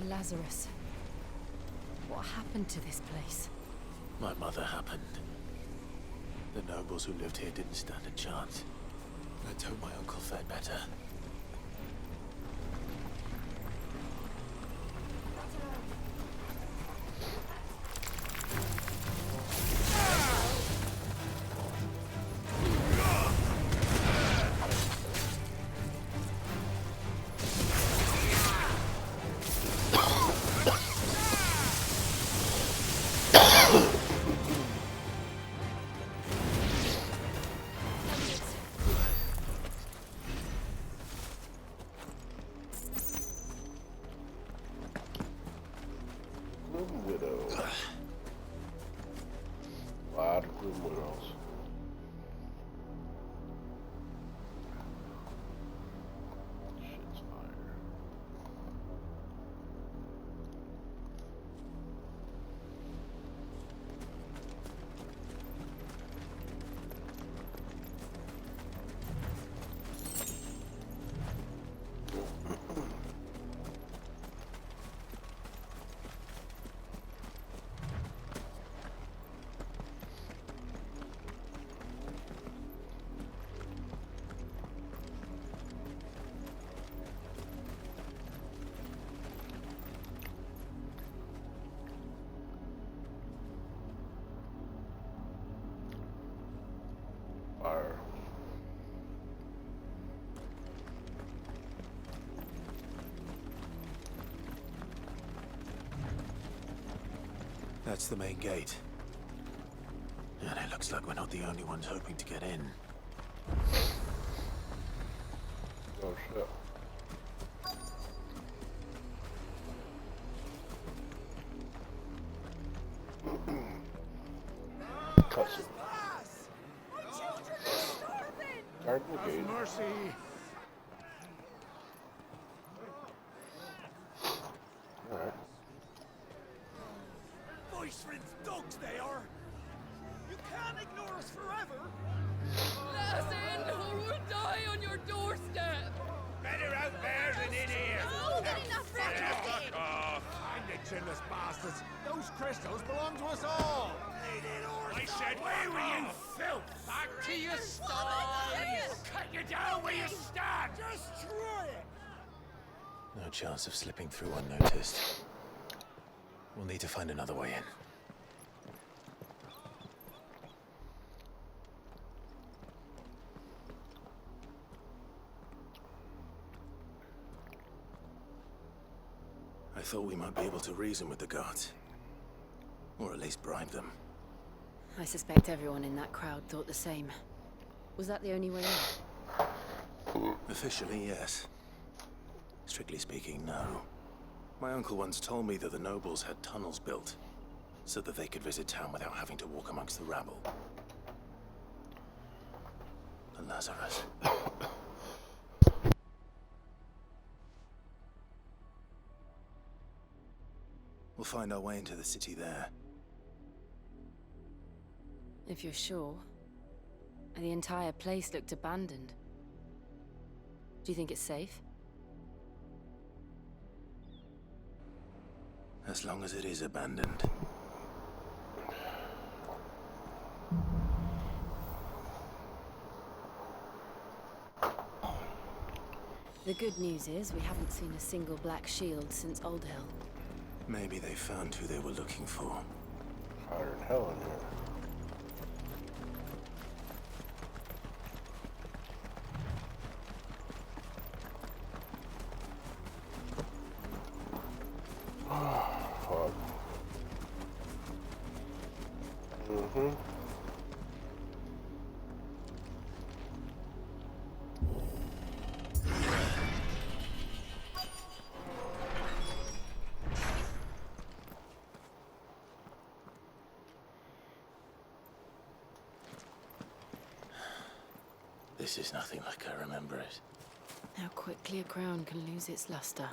Lazarus. What happened to this place? My mother happened. The nobles who lived here didn't stand a chance. Let's hope my uncle fared better. Grim Widow. A lot of Grim Widows. Shit's fire. Fire. That's the main gate. And it looks like we're not the only ones hoping to get in. Oh shit. Cussing. Guard the gate. Mercy! Alright. Voice-rinsed dogs they are! You can't ignore us forever! Let us in, or we'll die on your doorstep! Better out there than in here! Oh, get enough Fuck off! I'm the chinless bastards! Those crystals belong to us all! I said, where were you, filth? Back to your sties! Cut you down where you stand! Destroy it! No chance of slipping through unnoticed. We'll need to find another way in. I thought we might be able to reason with the guards. Or at least bribe them. I suspect everyone in that crowd thought the same. Was that the only way in? Officially, yes. Strictly speaking, no. My uncle once told me that the nobles had tunnels built, so that they could visit town without having to walk amongst the rabble. The Lazarus. We'll find our way into the city there. If you're sure. The entire place looked abandoned. Do you think it's safe? As long as it is abandoned. The good news is we haven't seen a single black shield since Old Hill. Maybe they found who they were looking for. Fire in hell in here. Fuck. This is nothing like I remember it. How quickly a crown can lose its luster.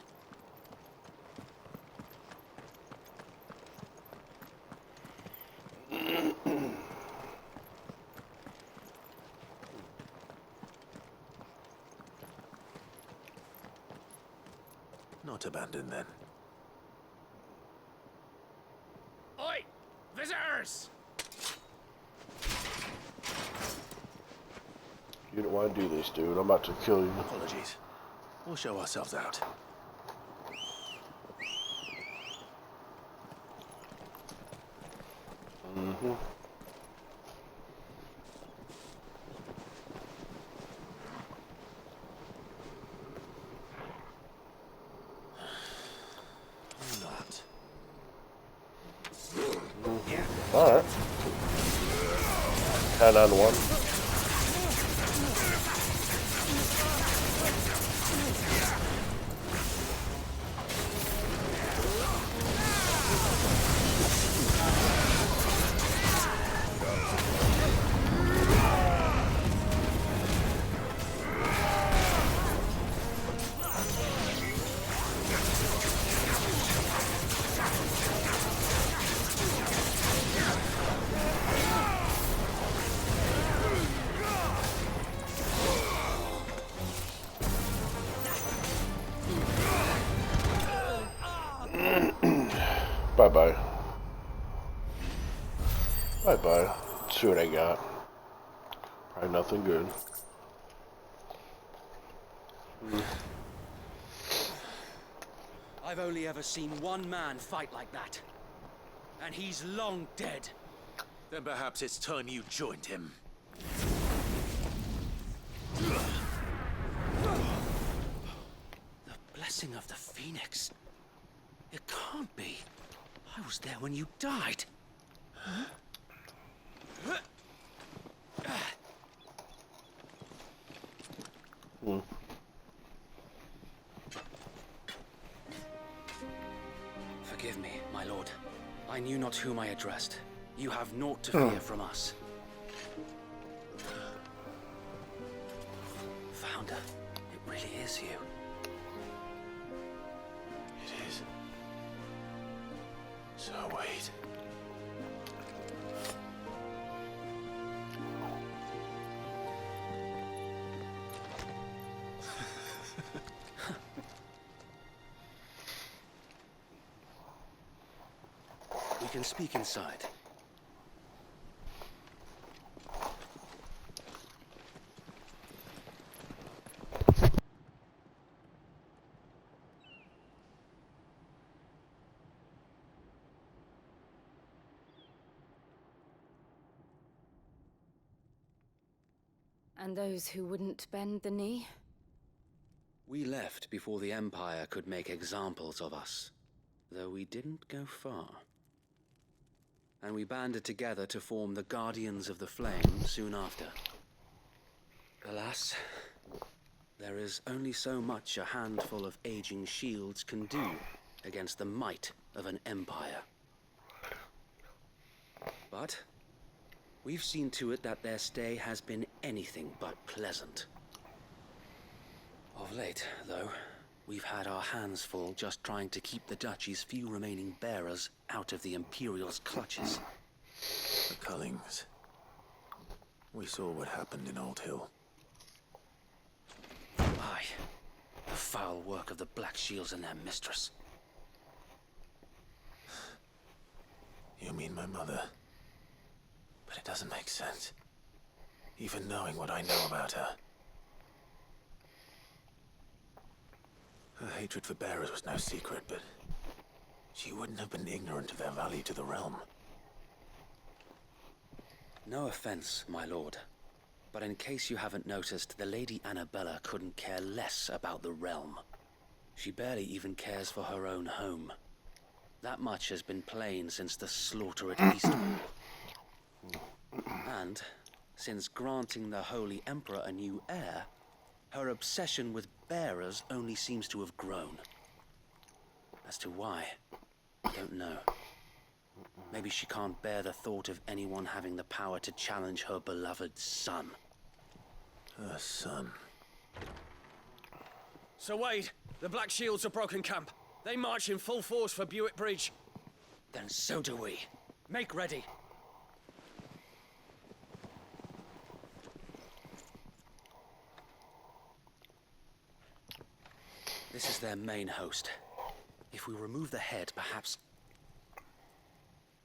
Not abandoned then. Visitors! You don't want to do this, dude. I'm about to kill you. Apologies. We'll show ourselves out. Mm-hmm. Not. Alright. 10 on 1. Bye-bye. Bye-bye. Let's see what I got. Probably nothing good. I've only ever seen one man fight like that. And he's long dead. Then perhaps it's time you joined him. The blessing of the Phoenix. It can't be. I was there when you died. Forgive me, my lord. I knew not whom I addressed. You have naught to fear from us. Founder, it really is you. It is. So wait. We can speak inside. And those who wouldn't bend the knee? We left before the Empire could make examples of us, though we didn't go far. And we banded together to form the Guardians of the Flame soon after. Alas, there is only so much a handful of aging shields can do against the might of an empire. But we've seen to it that their stay has been anything but pleasant. Of late, though, we've had our hands full just trying to keep the Duchy's few remaining bearers out of the Imperial's clutches. The Cullings. We saw what happened in Old Hill. Aye, the foul work of the Black Shields and their mistress. You mean my mother? But it doesn't make sense. Even knowing what I know about her. Her hatred for bearers was no secret, but she wouldn't have been ignorant of their value to the realm. No offense, my lord, but in case you haven't noticed, the Lady Annabella couldn't care less about the realm. She barely even cares for her own home. That much has been plain since the slaughter at Eastwall. And since granting the Holy Emperor a new heir, her obsession with bearers only seems to have grown. As to why, I don't know. Maybe she can't bear the thought of anyone having the power to challenge her beloved son. Her son. Sir Wade, the Black Shields have broken camp. They march in full force for Buick Bridge. Then so do we. Make ready. This is their main host. If we remove the head, perhaps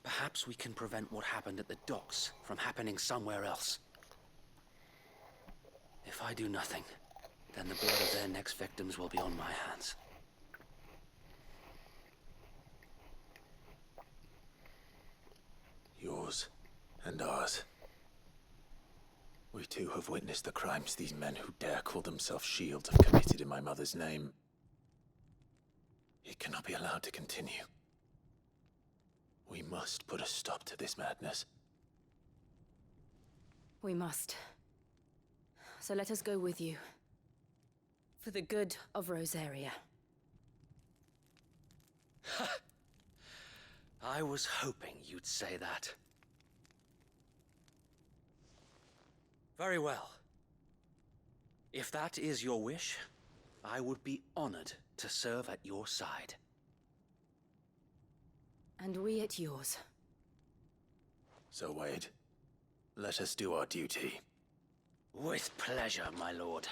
Perhaps we can prevent what happened at the docks from happening somewhere else. If I do nothing, then the blood of their next victims will be on my hands. Yours and ours. We too have witnessed the crimes these men who dare call themselves Shield have committed in my mother's name. It cannot be allowed to continue. We must put a stop to this madness. We must. So let us go with you. For the good of Rosaria. I was hoping you'd say that. Very well. If that is your wish, I would be honored to serve at your side. And we at yours. So, Wade, let us do our duty. With pleasure, my lord.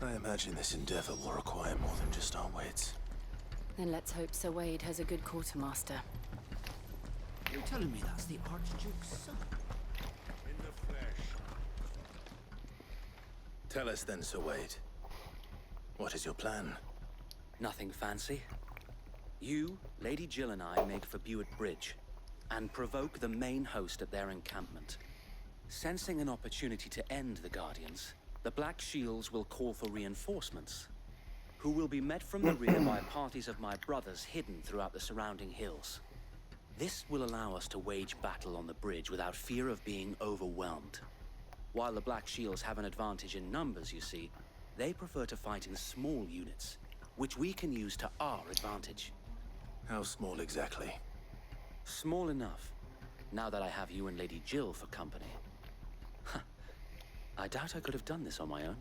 I imagine this endeavor will require more than just our wits. Then let's hope Sir Wade has a good quartermaster. You're telling me that's the Archduke's son? In the flesh. Tell us then, Sir Wade. What is your plan? Nothing fancy. You, Lady Jill and I make for Buett Bridge, and provoke the main host at their encampment. Sensing an opportunity to end the Guardians, the Black Shields will call for reinforcements, who will be met from the rear by parties of my brothers hidden throughout the surrounding hills. This will allow us to wage battle on the bridge without fear of being overwhelmed. While the Black Shields have an advantage in numbers, you see, they prefer to fight in small units, which we can use to our advantage. How small exactly? Small enough, now that I have you and Lady Jill for company. I doubt I could have done this on my own.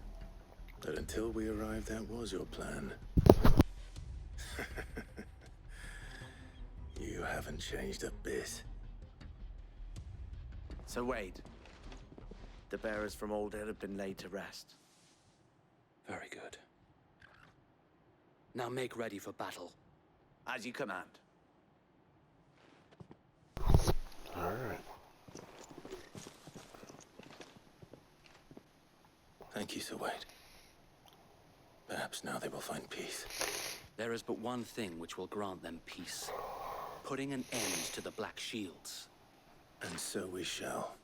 But until we arrived, that was your plan. You haven't changed a bit. So Wade, the bearers from Alden have been laid to rest. Very good. Now make ready for battle. As you command. Alright. Thank you, Sir Wade. Perhaps now they will find peace. There is but one thing which will grant them peace. Putting an end to the Black Shields. And so we shall.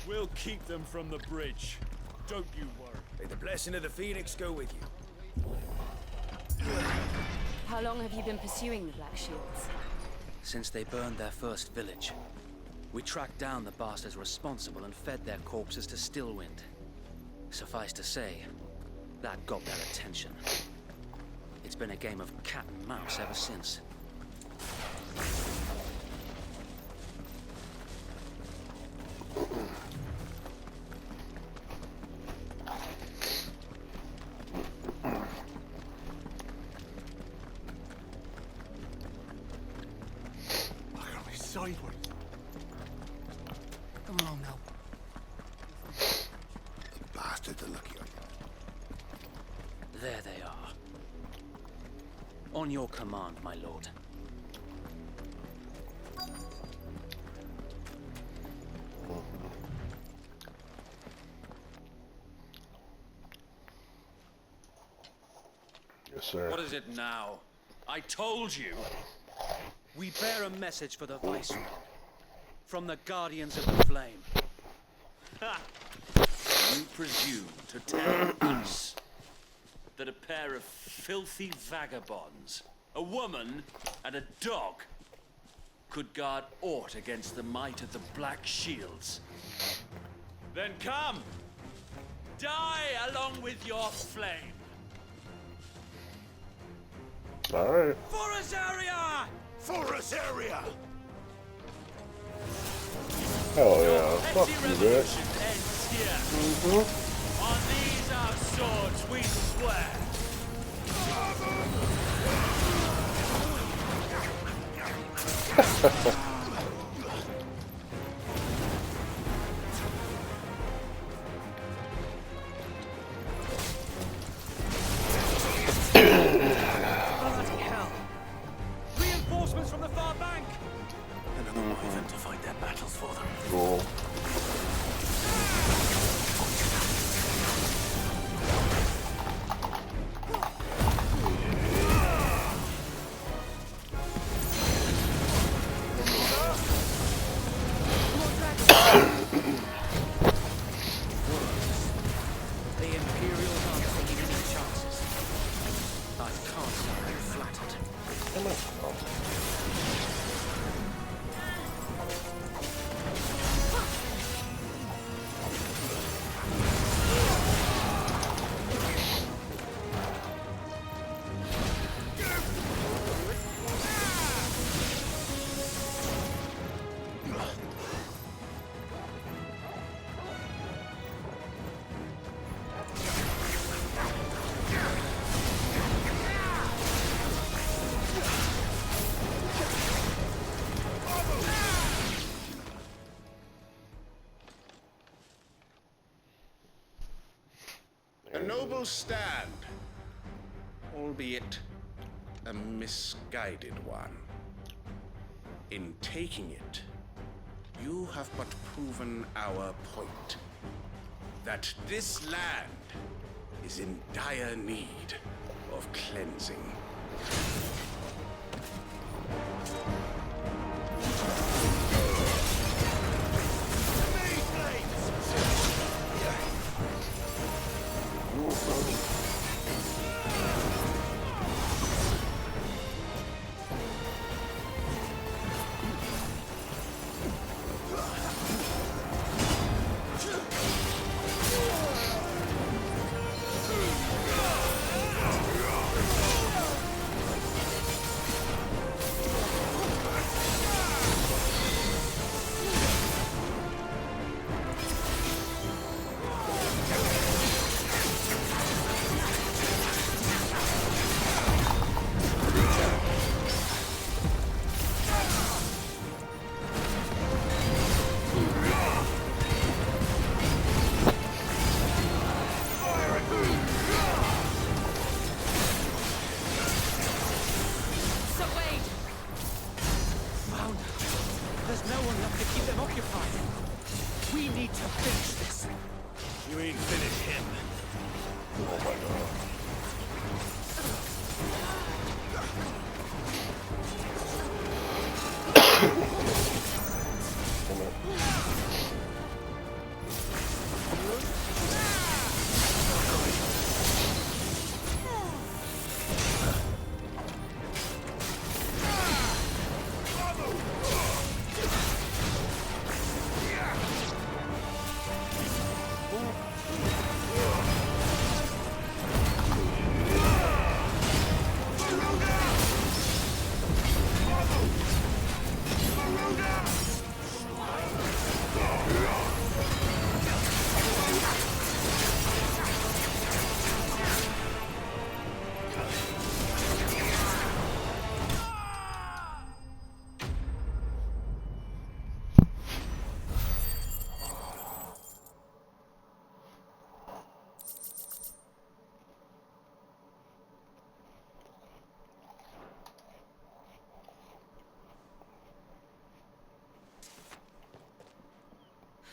We'll keep them from the bridge. Don't you worry. May the blessing of the Phoenix go with you. How long have you been pursuing the Black Shields? Since they burned their first village, we tracked down the bastards responsible and fed their corpses to Stillwind. Suffice to say, that got their attention. It's been a game of cat and mouse ever since. Sideways. Come on now. The bastards are lucky on you. There they are. On your command, my lord. Yes, sir. What is it now? I told you. We bear a message for the Viceroy. From the Guardians of the Flame. Ha! You presume to tell us that a pair of filthy vagabonds, a woman and a dog, could guard aught against the might of the Black Shields? Then come! Die along with your flame! Alright. For Azaria! For Azaria! Hell yeah. Fuck Petty you, bitch. revolution ends here. On these our swords we swear. Bloody hell! Reinforcements from the far bank! Another wyvern to fight their battles for them. Cool. The Imperials aren't taking any chances. I can't sound flattered. The nobles stand, albeit a misguided one. In taking it, you have but proven our point. That this land is in dire need of cleansing.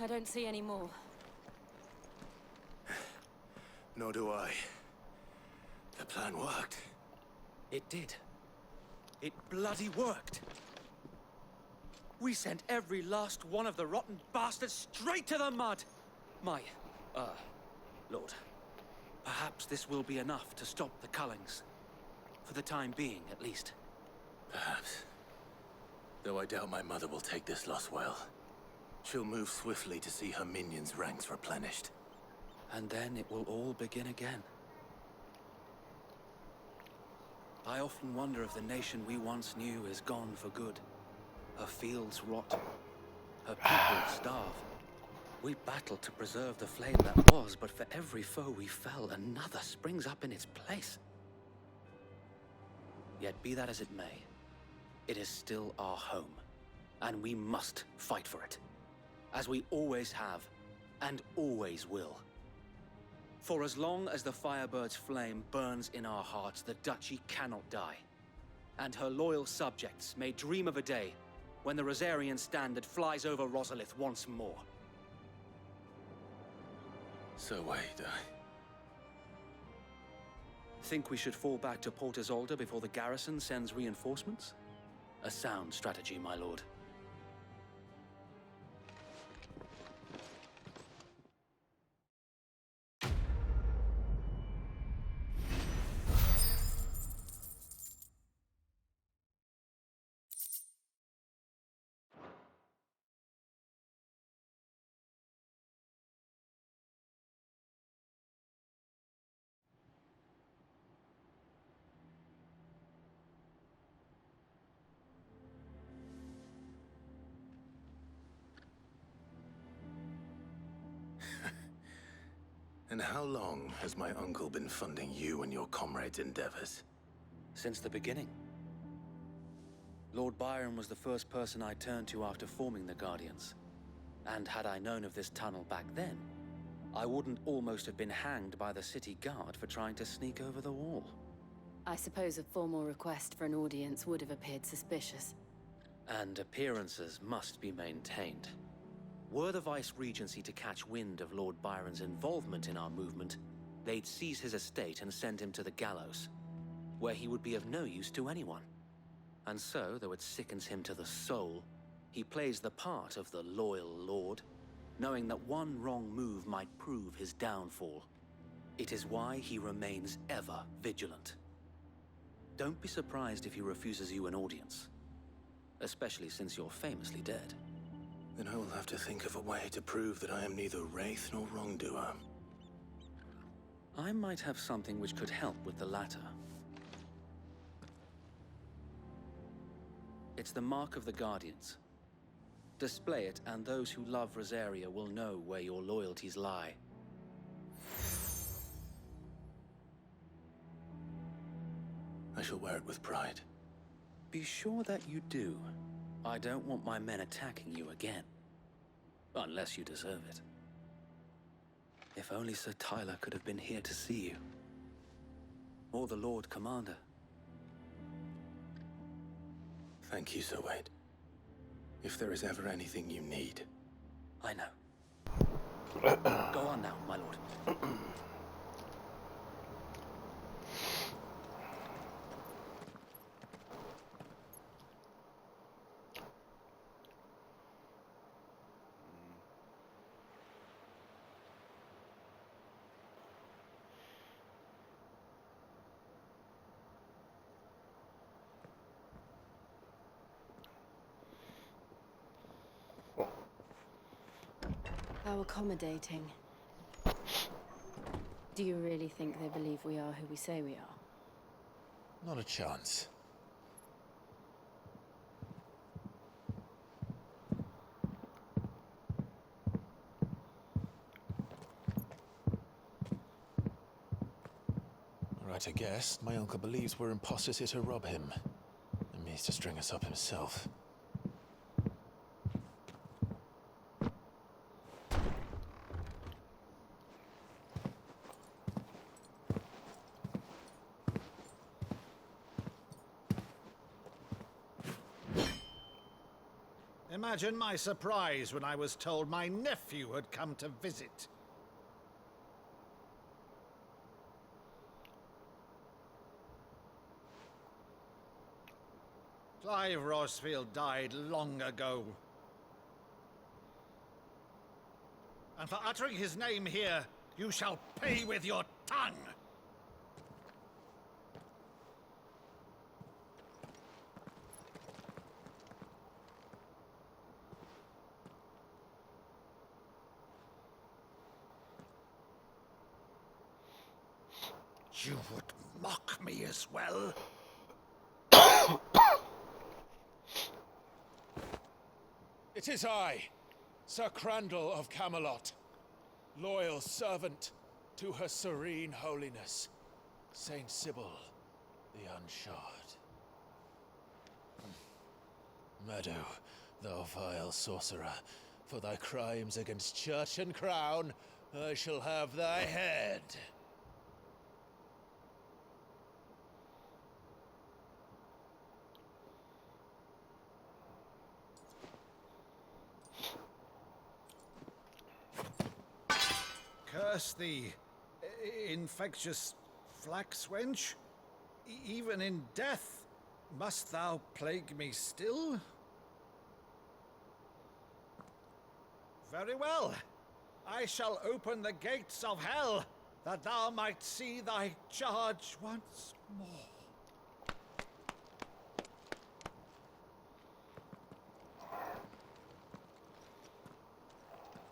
I don't see any more. Nor do I. The plan worked. It did. It bloody worked. We sent every last one of the rotten bastards straight to the mud. My, Lord, perhaps this will be enough to stop the Cullings. For the time being, at least. Perhaps. Though I doubt my mother will take this loss well. She'll move swiftly to see her minions' ranks replenished. And then it will all begin again. I often wonder if the nation we once knew is gone for good. Her fields rot. Her people starve. We battled to preserve the flame that was, but for every foe we fell, another springs up in its place. Yet be that as it may, it is still our home, and we must fight for it, as we always have, and always will. For as long as the Firebird's flame burns in our hearts, the Duchy cannot die, and her loyal subjects may dream of a day when the Rosarian standard flies over Rosalith once more. So wait, Think we should fall back to Port Isolde before the garrison sends reinforcements? A sound strategy, my lord. And how long has my uncle been funding you and your comrades' endeavors? Since the beginning. Lord Byron was the first person I turned to after forming the Guardians. And had I known of this tunnel back then, I wouldn't almost have been hanged by the city guard for trying to sneak over the wall. I suppose a formal request for an audience would have appeared suspicious. And appearances must be maintained. Were the Vice-Regency to catch wind of Lord Byron's involvement in our movement, they'd seize his estate and send him to the gallows, where he would be of no use to anyone. And so, though it sickens him to the soul, he plays the part of the loyal lord, knowing that one wrong move might prove his downfall. It is why he remains ever vigilant. Don't be surprised if he refuses you an audience, especially since you're famously dead. Then I will have to think of a way to prove that I am neither wraith nor wrongdoer. I might have something which could help with the latter. It's the Mark of the Guardians. Display it, and those who love Rosaria will know where your loyalties lie. I shall wear it with pride. Be sure that you do. I don't want my men attacking you again. Unless you deserve it. If only Sir Tyler could have been here to see you. Or the Lord Commander. Thank you, Sir Wade. If there is ever anything you need. I know. Go on now, my lord. How accommodating. Do you really think they believe we are who we say we are? Not a chance. Right, I guess. My uncle believes we're imposters here to rob him. And means to string us up himself. Imagine my surprise when I was told my nephew had come to visit. Clive Rosfield died long ago. And for uttering his name here, you shall pay with your tongue! You would mock me as well? It is I, Sir Crandall of Camelot, loyal servant to Her Serene Holiness, Saint Sybil the Unshod. Meadow, thou vile sorcerer, for thy crimes against church and crown, I shall have thy head. Curse thee, infectious flax wench. Even in death, must thou plague me still? Very well. I shall open the gates of hell, that thou might see thy charge once more.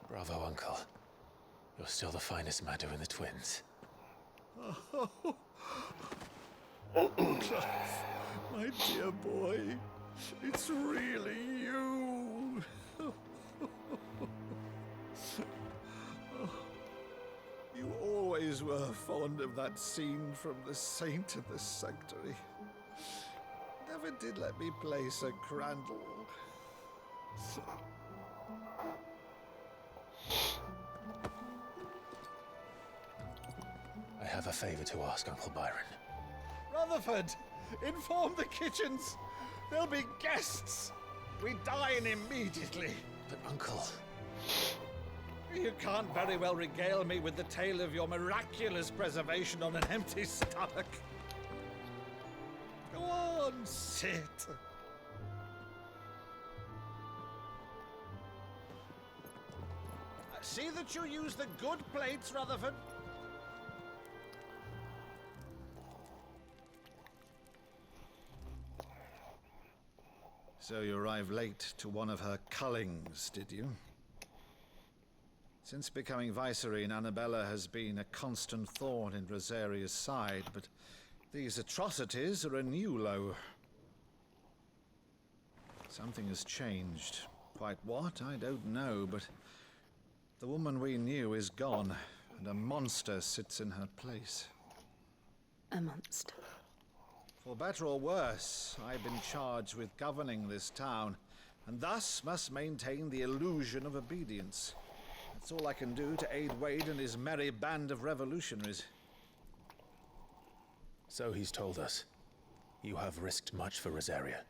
Bravo, Uncle. You're still the finest Meadow in the twins. My dear boy, it's really you. You always were fond of that scene from The Saint of the Sanctuary. Never did let me play Sir Crandall. I have a favor to ask, Uncle Byron. Rutherford, inform the kitchens. There'll be guests. We dine immediately. But, Uncle... You can't very well regale me with the tale of your miraculous preservation on an empty stomach. Go on, sit. See that you use the good plates, Rutherford. So you arrived late to one of her cullings, did you? Since becoming Vicereine, Annabella has been a constant thorn in Rosaria's side, but these atrocities are a new low. Something has changed. Quite what, I don't know, but the woman we knew is gone, and a monster sits in her place. A monster. For better or worse, I've been charged with governing this town, and thus must maintain the illusion of obedience. That's all I can do to aid Wade and his merry band of revolutionaries. So he's told us. You have risked much for Rosaria.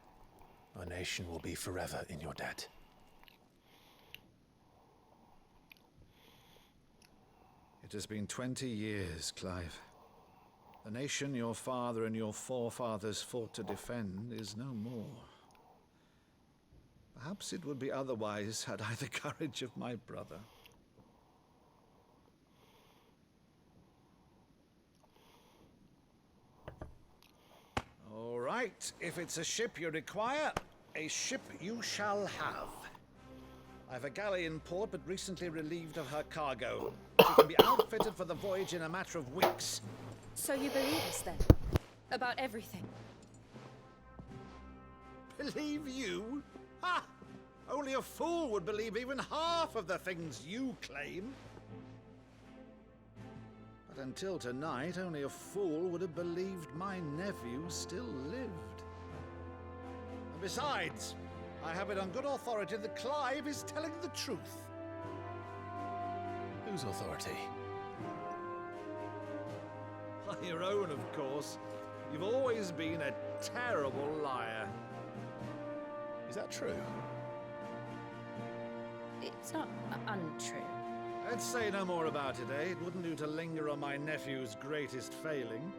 Our nation will be forever in your debt. It has been 20 years, Clive. The nation your father and your forefathers fought to defend is no more. Perhaps it would be otherwise had I the courage of my brother. All right, if it's a ship you require, a ship you shall have. I've a galley in port, but recently relieved of her cargo. She can be outfitted for the voyage in a matter of weeks. So you believe us then? About everything? Believe you? Ha! Only a fool would believe even half of the things you claim. But until tonight, only a fool would have believed my nephew still lived. And besides, I have it on good authority that Clive is telling the truth. Whose authority? Your own, of course. You've always been a terrible liar. Is that true? It's not untrue. Let's say no more about it, eh? It wouldn't do to linger on my nephew's greatest failing.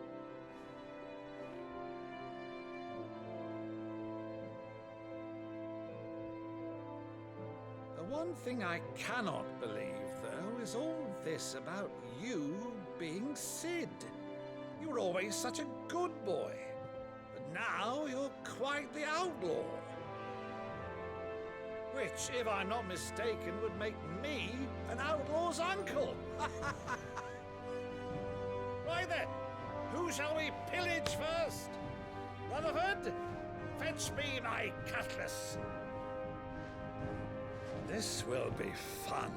The one thing I cannot believe, though, is all this about you being Cid. You were always such a good boy, but now you're quite the outlaw. Which, if I'm not mistaken, would make me an outlaw's uncle. Right then, who shall we pillage first? Rutherford, fetch me my cutlass. This will be fun.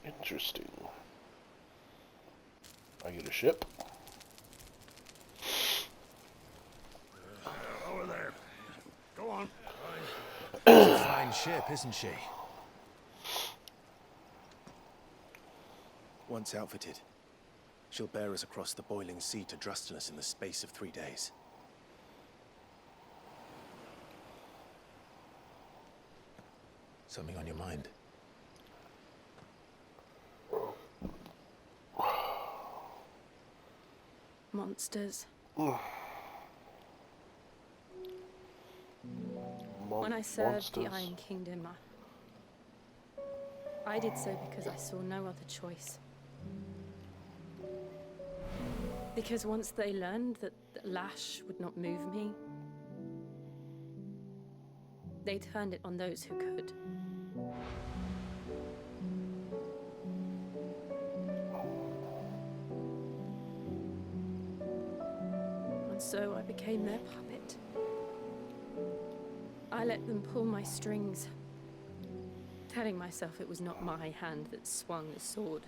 Interesting. I get a ship. Over there. Go on. She's a fine ship, isn't she? Once outfitted, she'll bear us across the boiling sea to Drustenus in the space of 3 days. Something on your mind? Monsters. Mon- When I served the monsters. Iron Kingdom, I did so because I saw no other choice. Because once they learned that the lash would not move me, they turned it on those who could. And so I became their puppet. I let them pull my strings, telling myself it was not my hand that swung the sword,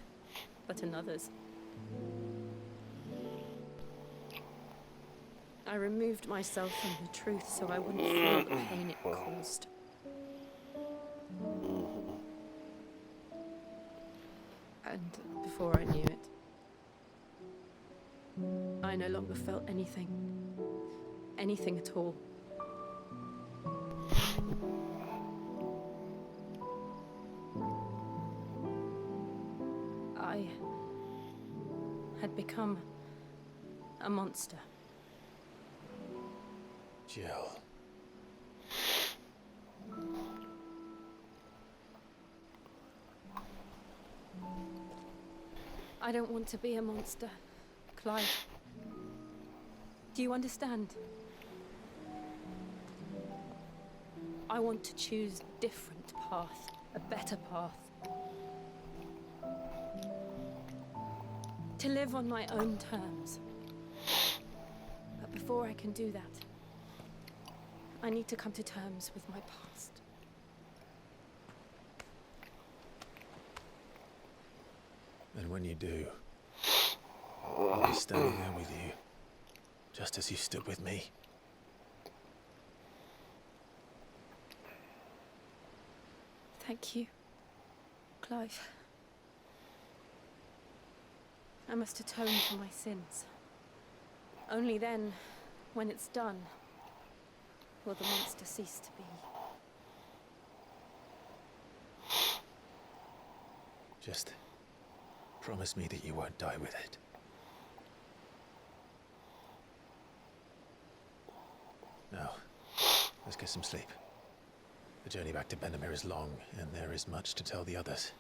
but another's. I removed myself from the truth so I wouldn't feel the pain it caused. And before I knew it, I no longer felt anything. Anything at all. I had become a monster. Jill. I don't want to be a monster, Clive. Do you understand? I want to choose a different path, a better path. To live on my own terms. But before I can do that, I need to come to terms with my past. And when you do, I'll be standing there with you, just as you stood with me. Thank you, Clive. I must atone for my sins. Only then, when it's done, will the monster cease to be. Just promise me that you won't die with it. Now, let's get some sleep. The journey back to Benamir is long, and there is much to tell the others.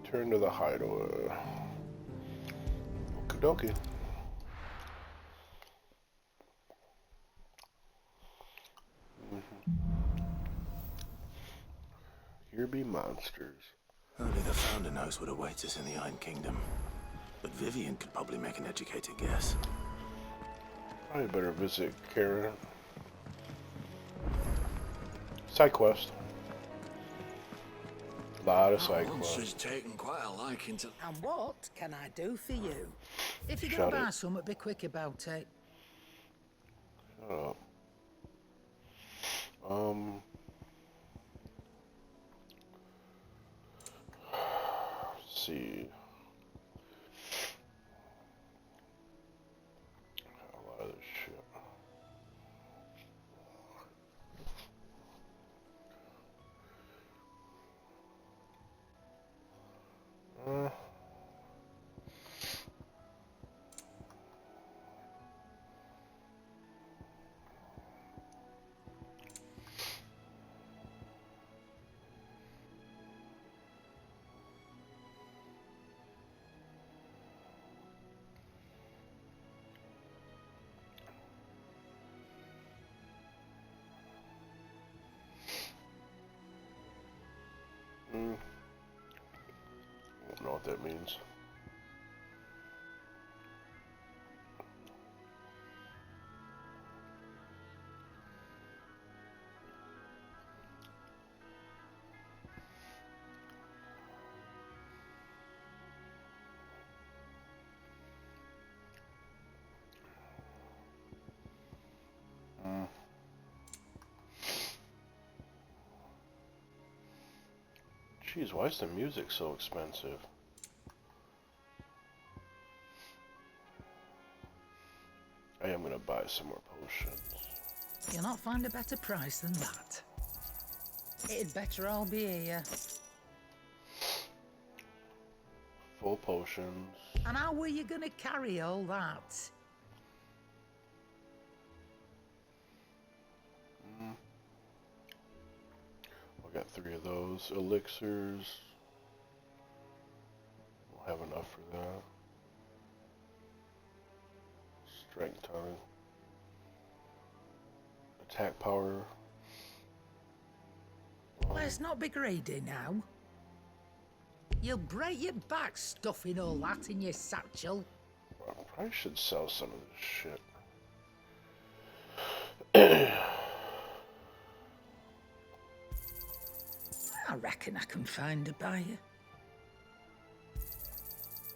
Turn to the hideaway. Okie dokie. Here be monsters. Only the Founder knows what awaits us in the Iron Kingdom. But Vivian could probably make an educated guess. I better visit Karen. Side quest. Lot of side quests. She's taken quite a liking to... And what can I do for you? If you're Shut gonna buy it. something, be quick about it. Shut up. Let's see. A lot of this shit. don't know what that means. Jeez, why is the music so expensive? I am gonna buy some more potions. You'll not find a better price than that. It'd better all be here. Full potions. And how were you gonna carry all that? I got 3 of those. Elixirs. We'll have enough for that. Strength tonic. Attack power. Let's not be greedy now. You'll break your back stuffing all that in your satchel. I probably should sell some of this shit. I reckon I can find a buyer.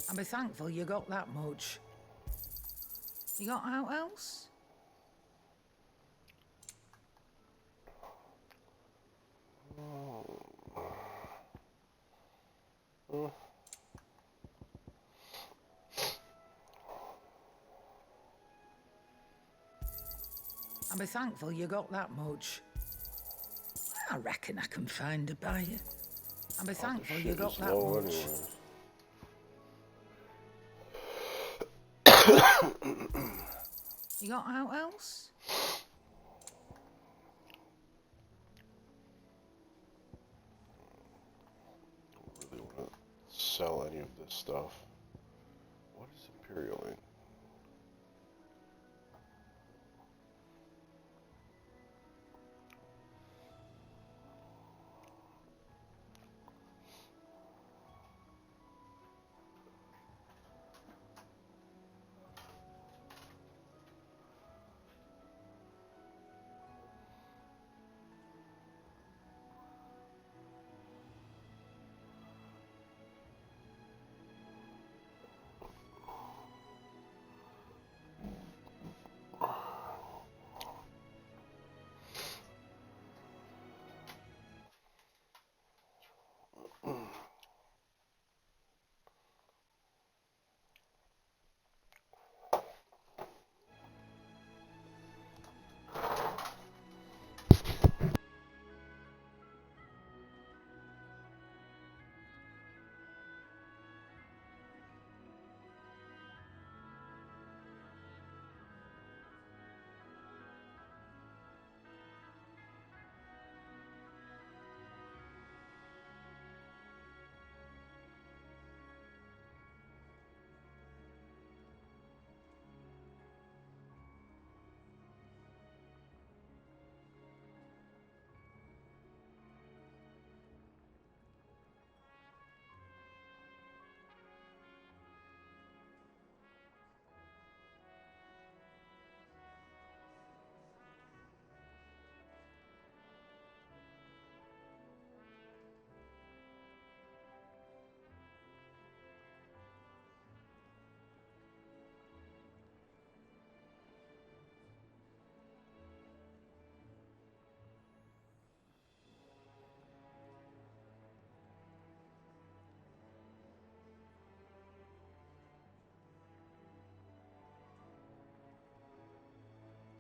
And be thankful you got that much. You got out else? And be thankful you got that much. I reckon I can find a buyer. And be thankful you got that much. You got out else? I don't really want to sell any of this stuff. What is Imperial ink?